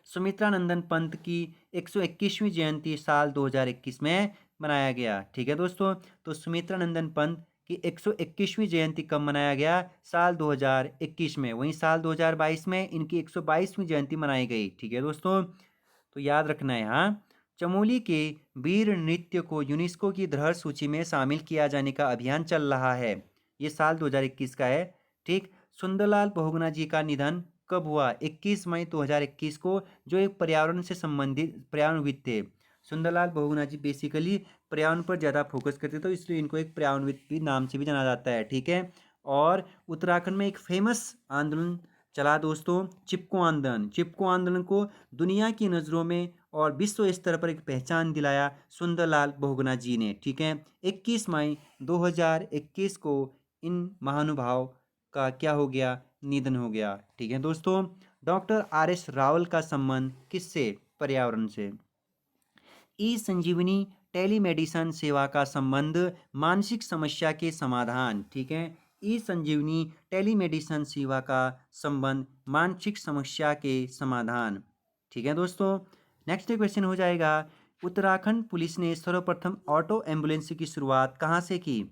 सुमित्रा नंदन पंत की 121वीं जयंती साल 2021 में मनाया गया, ठीक है दोस्तों। तो सुमित्रा नंदन पंत की 121वीं जयंती कब मनाया गया? साल 2021 में। वहीं साल 2022 में इनकी 122वीं जयंती मनाई गई, ठीक है दोस्तों। तो याद रखना है, हाँ, चमोली के वीर नृत्य को यूनेस्को की धरोहर सूची में शामिल किया जाने का अभियान चल रहा है। ये साल 2021 का है, ठीक। सुंदरलाल बहुगुणा जी का निधन कब हुआ? 21 मई 2021 को, जो एक पर्यावरण से संबंधित पर्यावरणविद थे। सुंदरलाल बहुगुणा जी बेसिकली पर्यावरण पर ज़्यादा फोकस करते, तो इसलिए इनको एक पर्यावरणविद भी नाम से भी जाना जाता है, ठीक है। और उत्तराखंड में एक फेमस आंदोलन चला दोस्तों, चिपको आंदोलन। चिपको आंदोलन को दुनिया की नज़रों में और विश्व स्तर पर एक पहचान दिलाया सुंदरलाल बहुगुणा जी ने, ठीक है। 21 मई 2021 को इन महानुभाव का क्या हो गया? निधन हो गया, ठीक है दोस्तों। डॉक्टर RS रावल का संबंध किससे? पर्यावरण से। ई संजीवनी टेलीमेडिसन सेवा का संबंध मानसिक समस्या के समाधान, ठीक है। ई संजीवनी टेलीमेडिसन सेवा का संबंध मानसिक समस्या के समाधान, ठीक है दोस्तों। नेक्स्ट क्वेश्चन हो जाएगा, उत्तराखंड पुलिस ने सर्वप्रथम ऑटो एम्बुलेंस की शुरुआत कहाँ से की?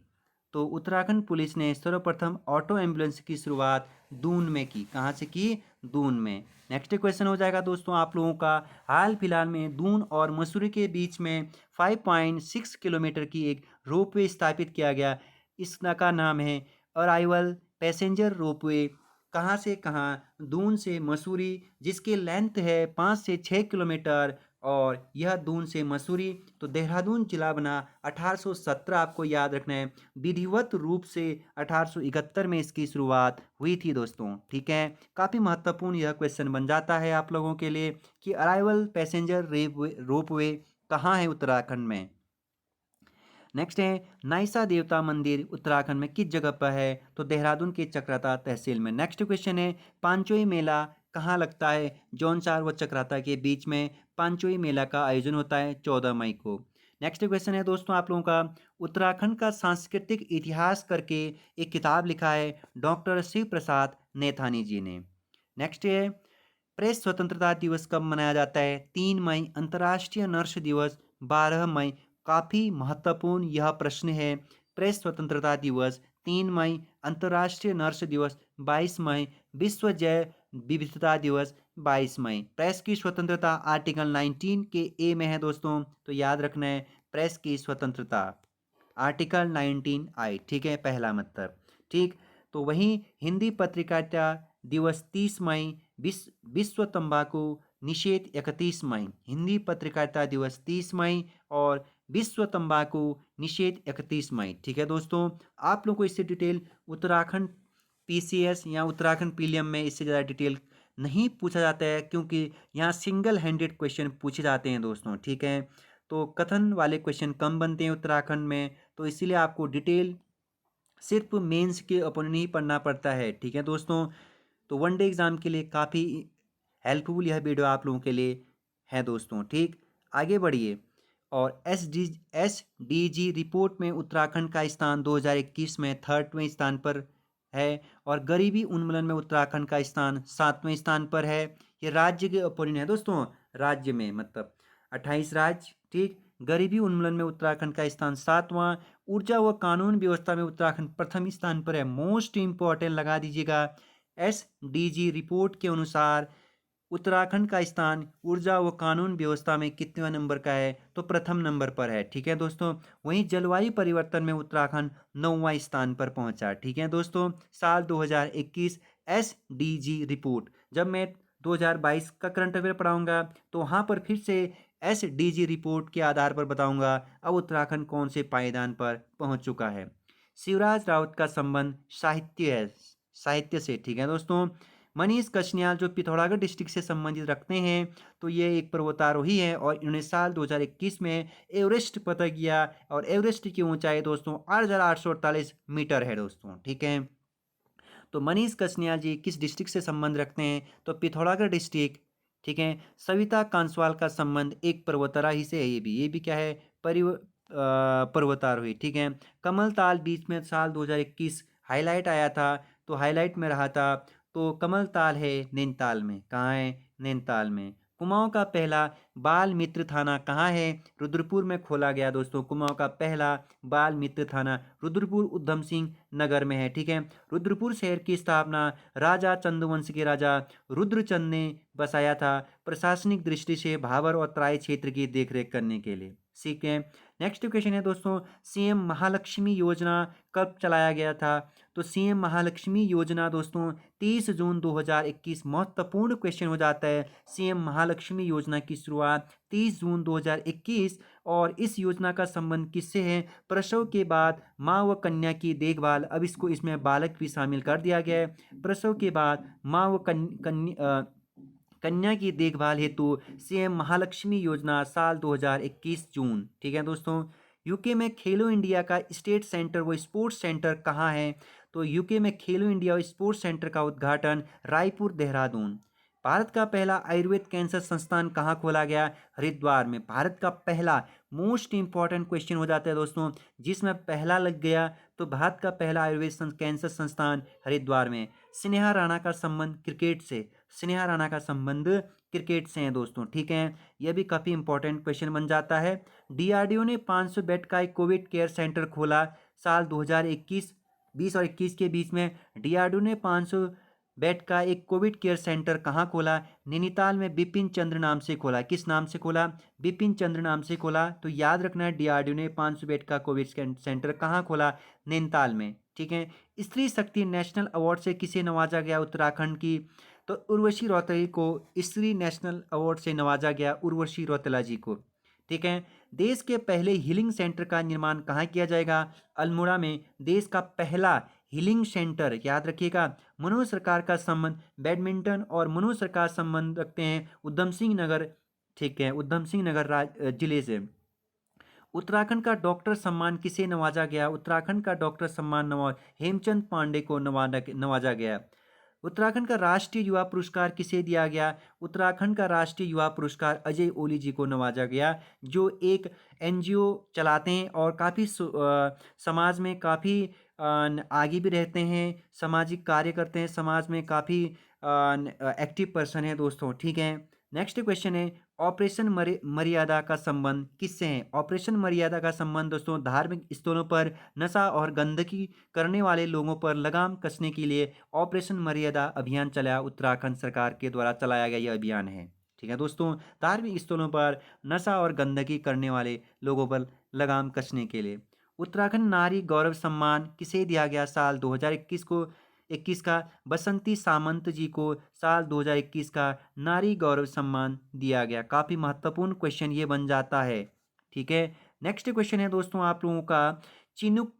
तो उत्तराखंड पुलिस ने सर्वप्रथम ऑटो एम्बुलेंस की शुरुआत दून में की। कहाँ से की? दून में। नेक्स्ट क्वेश्चन हो जाएगा दोस्तों आप लोगों का, हाल फिलहाल में दून और मसूरी के बीच में 5.6 किलोमीटर की एक रोपवे स्थापित किया गया। इसका नाम है अराइवल पैसेंजर रोपवे। कहाँ से कहाँ? दून से मसूरी, जिसकी लेंथ है 5 से 6 किलोमीटर। और यह दून से मसूरी, तो देहरादून जिला बना 1817, आपको याद रखना है। विधिवत रूप से 1871 में इसकी शुरुआत हुई थी दोस्तों, ठीक है। काफ़ी महत्वपूर्ण यह क्वेश्चन बन जाता है आप लोगों के लिए कि अराइवल पैसेंजर रोपवे कहाँ है उत्तराखंड में। नेक्स्ट है नाइसा देवता मंदिर उत्तराखंड में किस जगह पर है, तो देहरादून के चक्राता तहसील में। नेक्स्ट क्वेश्चन है पांचोई मेला कहाँ लगता है, जौनसार व चक्राता के बीच में पांचोई मेला का आयोजन होता है 14 मई को। नेक्स्ट क्वेश्चन है दोस्तों आप लोगों का, उत्तराखंड का सांस्कृतिक इतिहास करके एक किताब लिखा है डॉक्टर शिव प्रसाद नेथानी जी ने। नेक्स्ट है प्रेस स्वतंत्रता दिवस कब मनाया जाता है, 3 मई। अंतर्राष्ट्रीय नर्स दिवस 12 मई। काफ़ी महत्वपूर्ण यह प्रश्न है। प्रेस स्वतंत्रता दिवस 3 मई, अंतर्राष्ट्रीय नर्स दिवस 22 मई, विश्व जैव विविधता दिवस 22 मई। प्रेस की स्वतंत्रता आर्टिकल 19 के ए में है दोस्तों, तो याद रखना है प्रेस की स्वतंत्रता आर्टिकल 19 आई, ठीक है, पहला मतलब, ठीक। तो वहीं हिंदी पत्रकारिता दिवस 30 मई, विश्व तंबाकू निषेध 31 मई। हिंदी पत्रकारिता दिवस 30 मई और विश्व तंबाकू निषेध 31 मई, ठीक है दोस्तों। आप लोग को इससे डिटेल उत्तराखंड पीसीएस या उत्तराखंड पीलियम में इससे ज़्यादा डिटेल नहीं पूछा जाता है, क्योंकि यहाँ सिंगल हैंडेड क्वेश्चन पूछे जाते हैं दोस्तों, ठीक है। तो कथन वाले क्वेश्चन कम बनते हैं उत्तराखंड में, तो इसीलिए आपको डिटेल सिर्फ मेंस के अपॉइंट नहीं पढ़ना पड़ता है, ठीक है दोस्तों। तो वनडे एग्ज़ाम के लिए काफ़ी हेल्पफुल यह वीडियो आप लोगों के लिए है दोस्तों, ठीक। आगे बढ़िए। और एसडीजी रिपोर्ट में उत्तराखंड का स्थान 2021 में 3rd स्थान पर है, और गरीबी उन्मूलन में उत्तराखंड का स्थान 7वें स्थान पर है। ये राज्य के अकॉर्डिंग है दोस्तों, राज्य में मतलब 28 राज्य, ठीक। गरीबी उन्मूलन में उत्तराखंड का स्थान 7वां। ऊर्जा व कानून व्यवस्था में उत्तराखंड प्रथम स्थान पर है। मोस्ट इंपॉर्टेंट लगा दीजिएगा, एसडीजी रिपोर्ट के अनुसार उत्तराखंड का स्थान ऊर्जा व कानून व्यवस्था में कितवें नंबर का है, तो प्रथम नंबर पर है, ठीक है दोस्तों। वहीं जलवायु परिवर्तन में उत्तराखंड 9वां स्थान पर पहुंचा, ठीक है दोस्तों। साल 2021 एसडीजी रिपोर्ट, जब मैं 2022 का करंट अफेयर पढ़ाऊंगा तो वहां पर फिर से एसडीजी रिपोर्ट के आधार पर बताऊंगा अब उत्तराखंड कौन से पायदान पर पहुंच चुका है। शिवराज राउत का संबंध साहित्य है, साहित्य से, ठीक है दोस्तों। मनीष कछनियाल जो पिथौरागढ़ डिस्ट्रिक्ट से संबंधित रखते हैं, तो ये एक पर्वतारोही है और इन्होंने साल 2021 में एवरेस्ट फतह किया, और एवरेस्ट की ऊंचाई दोस्तों 8,848 मीटर है दोस्तों, ठीक है। तो मनीष कछनियाल जी किस डिस्ट्रिक्ट से संबंध रखते हैं, तो पिथौरागढ़ डिस्ट्रिक्ट, ठीक है। सविता कांसवाल का संबंध एक पर्वतारोही से है, ये भी क्या है, पर्वतारोही, ठीक है। कमल ताल बीच में साल 2021 हाईलाइट आया था, तो हाईलाइट में रहा था, तो कमल ताल है नैनीताल में, कहाँ है, नैनीताल में। कुमाऊं का पहला बाल मित्र थाना कहाँ है, रुद्रपुर में खोला गया दोस्तों। कुमाऊं का पहला बाल मित्र थाना रुद्रपुर उधम सिंह नगर में है, ठीक है। रुद्रपुर शहर की स्थापना राजा चंद्रवंश के राजा रुद्रचंद ने बसाया था, प्रशासनिक दृष्टि से भाबर और तराई क्षेत्र की देखरेख करने के लिए, ठीक है। नेक्स्ट क्वेश्चन है दोस्तों, सीएम महालक्ष्मी योजना कब चलाया गया था, तो सीएम महालक्ष्मी योजना दोस्तों 30 जून 2021, महत्वपूर्ण क्वेश्चन हो जाता है। सीएम महालक्ष्मी योजना की शुरुआत 30 जून 2021, और इस योजना का संबंध किससे है, प्रसव के बाद माँ व कन्या की देखभाल, अब इसको इसमें बालक भी शामिल कर दिया गया है। प्रसव के बाद माँ व कन्या की देखभाल हेतु सीएम महालक्ष्मी योजना साल 2021 जून, ठीक है दोस्तों। यूके में खेलो इंडिया का स्टेट सेंटर व स्पोर्ट्स सेंटर कहाँ है, तो यूके में खेलो इंडिया और स्पोर्ट्स सेंटर का उद्घाटन रायपुर देहरादून। भारत का पहला आयुर्वेद कैंसर संस्थान कहाँ खोला गया, हरिद्वार में। भारत का पहला, मोस्ट इंपॉर्टेंट क्वेश्चन हो जाता है दोस्तों, जिसमें पहला लग गया, तो भारत का पहला आयुर्वेद कैंसर संस्थान हरिद्वार में। स्नेहा राणा का संबंध क्रिकेट से, स्नेहा राणा का संबंध क्रिकेट से है दोस्तों, ठीक है। यह भी काफ़ी इंपॉर्टेंट क्वेश्चन बन जाता है। डीआरडीओ ने 500 बेड का एक कोविड केयर सेंटर खोला साल 2021, 20 और 21 के बीच में। डीआरडीओ ने 500 बेड का एक कोविड केयर सेंटर कहाँ खोला, नैनीताल में बिपिन चंद्र नाम से खोला। किस नाम से खोला, बिपिन चंद्र नाम से खोला। तो याद रखना है डीआरडीओ ने 500 बेड का कोविड सेंटर कहाँ खोला, नैनीताल में, ठीक है। स्त्री शक्ति नेशनल अवार्ड से किसे नवाजा गया उत्तराखंड की, तो उर्वशी रौतेला को स्त्री नेशनल अवार्ड से नवाजा गया, उर्वशी रौतेला जी को। ठीक है। देश के पहले हीलिंग सेंटर का निर्माण कहाँ किया जाएगा? अल्मोड़ा में देश का पहला हीलिंग सेंटर, याद रखिएगा। मनोज सरकार का संबंध बैडमिंटन और मनोज सरकार संबंध रखते हैं उधम सिंह नगर, ठीक है, उधम सिंह नगर जिले से। उत्तराखंड का डॉक्टर सम्मान किसे नवाजा गया? उत्तराखंड का डॉक्टर सम्मान हेमचंद पांडे को नवाजा गया। उत्तराखंड का राष्ट्रीय युवा पुरस्कार किसे दिया गया? उत्तराखंड का राष्ट्रीय युवा पुरस्कार अजय ओली जी को नवाजा गया, जो एक एनजीओ चलाते हैं और काफ़ी समाज में काफ़ी आगे भी रहते हैं, सामाजिक कार्य करते हैं, समाज में काफ़ी एक्टिव पर्सन है दोस्तों। ठीक है। नेक्स्ट क्वेश्चन है, ऑपरेशन मर्यादा का संबंध किससे है? ऑपरेशन मर्यादा का संबंध दोस्तों धार्मिक स्थलों पर नशा और गंदगी करने वाले लोगों पर लगाम कसने के लिए ऑपरेशन मर्यादा अभियान चलाया, उत्तराखंड सरकार के द्वारा चलाया गया यह अभियान है। ठीक है दोस्तों, धार्मिक स्थलों पर नशा और गंदगी करने वाले लोगों पर लगाम कसने के लिए। उत्तराखंड नारी गौरव सम्मान किसे दिया गया साल 2021 का? बसंती सामंत जी को साल 2021 का नारी गौरव सम्मान दिया गया। काफ़ी महत्वपूर्ण क्वेश्चन ये बन जाता है। ठीक है। नेक्स्ट क्वेश्चन है दोस्तों आप लोगों का, चिनूक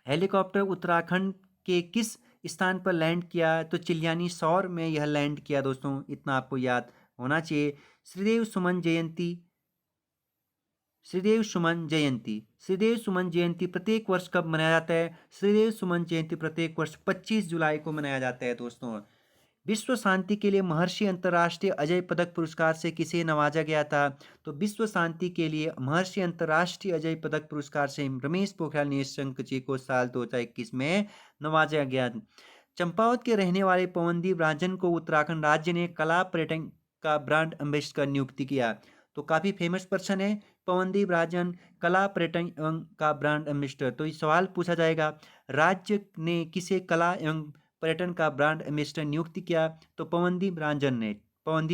हेलीकॉप्टर उत्तराखंड के किस स्थान पर लैंड किया? तो चिल्यानी सौर में यह लैंड किया दोस्तों, इतना आपको याद होना चाहिए। श्रीदेव सुमन जयंती, श्रीदेव सुमन जयंती, श्रीदेव सुमन जयंती प्रत्येक वर्ष कब मनाया जाता है? श्रीदेव सुमन जयंती प्रत्येक वर्ष 25 जुलाई को मनाया जाता है दोस्तों। विश्व शांति के लिए महर्षि अंतर्राष्ट्रीय अजय पदक पुरस्कार से किसे नवाजा गया था? तो विश्व शांति के लिए महर्षि अंतर्राष्ट्रीय अजय पदक पुरस्कार से रमेश पोखरियाल निशंक जी को साल 2021 में नवाजा गया। चंपावत के रहने वाले पवनदीप राजन को उत्तराखंड राज्य ने कला पर्यटन का ब्रांड एम्बेसडर नियुक्त किया। तो काफ़ी फेमस पर्सन है पवनदीप राजन, कला पर्यटन एवं का ब्रांड एम्बेसडर। तो ये सवाल पूछा जाएगा, राज्य ने किसे कला एवं पर्यटन का ब्रांड एम्बेसडर नियुक्त किया? तो पवनदीप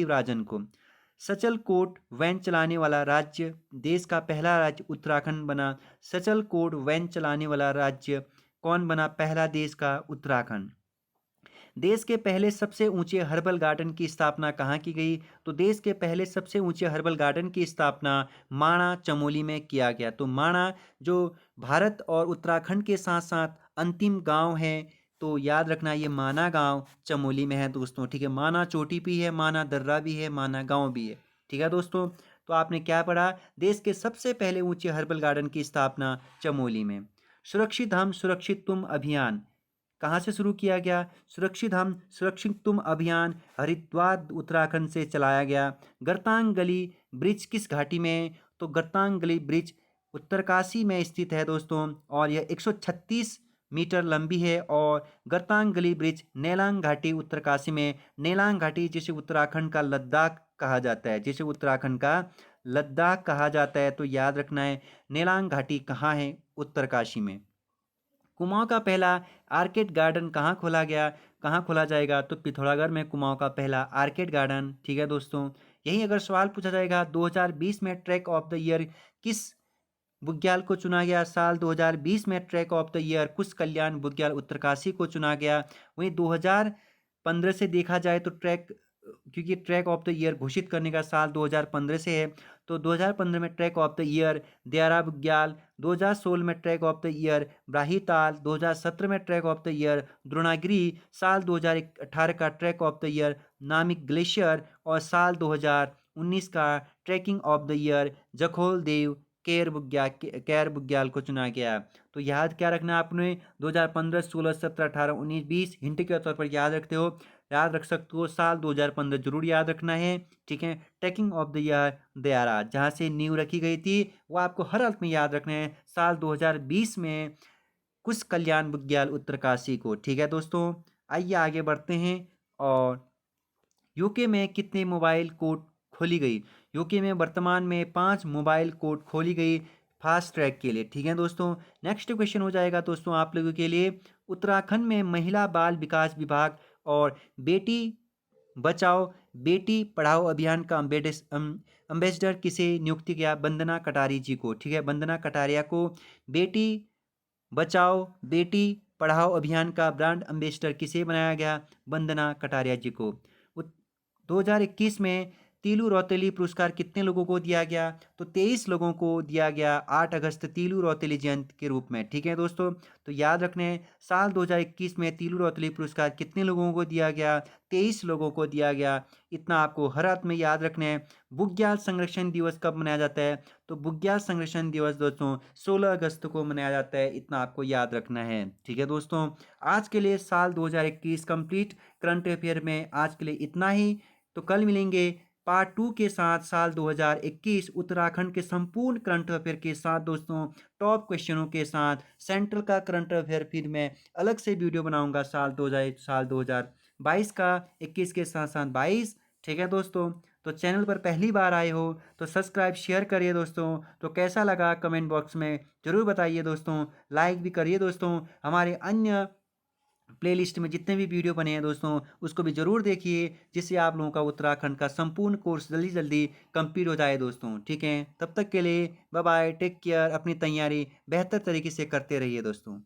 राजन को। सचल कोट वैन चलाने वाला राज्य, देश का पहला राज्य उत्तराखंड बना। सचल कोट वैन चलाने वाला राज्य कौन बना? पहला देश का उत्तराखंड। देश के पहले सबसे ऊंचे हर्बल गार्डन की स्थापना कहाँ की गई? तो देश के पहले सबसे ऊंचे हर्बल गार्डन की स्थापना माणा चमोली में किया गया। तो माणा जो भारत और उत्तराखंड के साथ साथ अंतिम गांव है, तो याद रखना ये माना गांव चमोली में है दोस्तों। ठीक है, माना चोटी भी है, माना दर्रा भी है, माना गांव भी है। ठीक है दोस्तों, तो आपने क्या पढ़ा? देश के सबसे पहले ऊंचे हर्बल गार्डन की स्थापना चमोली में। सुरक्षित हम सुरक्षित तुम अभियान कहाँ से शुरू किया गया? सुरक्षित हम सुरक्षित तुम अभियान हरिद्वार उत्तराखंड से चलाया गया। गरतांग गली ब्रिज किस घाटी में है? तो गरतांग गली ब्रिज उत्तरकाशी में स्थित है दोस्तों, और यह 136 मीटर लंबी है। और गरतांग गली ब्रिज नेलांग घाटी उत्तरकाशी में। नेलांग घाटी जिसे उत्तराखंड का लद्दाख कहा जाता है, जिसे उत्तराखंड का लद्दाख कहा जाता है। तो याद रखना है नेलांग घाटी कहाँ है? उत्तरकाशी में। कुमाऊं का पहला आर्केड गार्डन कहाँ खोला गया, कहाँ खोला जाएगा? तो पिथौरागढ़ में कुमाऊं का पहला आर्केड गार्डन। ठीक है दोस्तों, यही अगर सवाल पूछा जाएगा 2020 में ट्रैक ऑफ द ईयर किस बुग्याल को चुना गया? साल 2020 में ट्रैक ऑफ द ईयर कुश कल्याण बुग्याल उत्तरकाशी को चुना गया। वहीं 2015 से देखा जाए तो क्योंकि ट्रैक ऑफ द ईयर घोषित करने का साल 2015 से है, तो 2015 में trek of the year Dehra Bugyal, 2016 में trek of the year Brahmatal, 2017 में trek of the year Dronagiri, साल 2018 का trek of the year Namik glacier, और साल 2019 का trekking of the year Jakhol Dev Kair Bugyal को चुना गया। तो याद क्या रखना आपने? 2015, 16, 17, 18, 19, 20 हिंट के तौर पर याद रखते हो, याद रख सकते हो। साल 2015 जरूर याद रखना है। ठीक है, trekking of the year Dayara जहाँ से नींव रखी गई थी वो आपको हर हालत में याद रखना है, साल 2020 में कुश कल्याण बुग्याल उत्तरकाशी को। ठीक है दोस्तों, आइए आगे बढ़ते हैं। और यूके में कितने मोबाइल कोर्ट खोली गई? यूके में वर्तमान में 5 मोबाइल कोर्ट खोली गई फास्ट ट्रैक के लिए। ठीक है दोस्तों, नेक्स्ट क्वेश्चन हो जाएगा दोस्तों आप लोगों के लिए, उत्तराखंड में महिला बाल विकास विभाग और बेटी बचाओ बेटी पढ़ाओ अभियान का अम्बेसडर किसे नियुक्त किया? वंदना कटारी जी को। ठीक है, वंदना कटारिया को बेटी बचाओ बेटी पढ़ाओ अभियान का ब्रांड एम्बेसडर किसे बनाया गया? वंदना कटारिया जी को। 2021 में तीलू रौतेली पुरस्कार कितने लोगों को दिया गया? तो 23 लोगों को दिया गया 8 अगस्त तीलू रौतेली जयंती के रूप में। ठीक है दोस्तों, तो याद रखने साल 2021 में तीलू रौतेली पुरस्कार कितने लोगों को दिया गया? 23 लोगों को दिया गया। इतना आपको हर हाथ में याद रखना है। बुग्याल संरक्षण दिवस कब मनाया जाता है? तो बुग्याल संरक्षण दिवस दोस्तों 16 अगस्त को मनाया जाता है। इतना आपको याद रखना है। ठीक है दोस्तों, आज के लिए साल 2021 कंप्लीट करंट अफेयर में आज के लिए इतना ही। तो कल मिलेंगे पार्ट 2 के साथ साल 2021 उत्तराखंड के संपूर्ण करंट अफेयर के साथ दोस्तों, टॉप क्वेश्चनों के साथ सेंट्रल का करंट अफेयर फिर मैं अलग से वीडियो बनाऊंगा साल 2022 का 21 के साथ साथ 22। ठीक है दोस्तों, तो चैनल पर पहली बार आए हो तो सब्सक्राइब शेयर करिए दोस्तों। तो कैसा लगा कमेंट बॉक्स में ज़रूर बताइए दोस्तों। लाइक भी करिए दोस्तों। हमारे अन्य प्लेलिस्ट में जितने भी वीडियो बने हैं दोस्तों उसको भी ज़रूर देखिए, जिससे आप लोगों का उत्तराखंड का संपूर्ण कोर्स जल्दी जल्दी कंप्लीट हो जाए दोस्तों। ठीक है, तब तक के लिए बाय बाय, टेक केयर, अपनी तैयारी बेहतर तरीके से करते रहिए दोस्तों।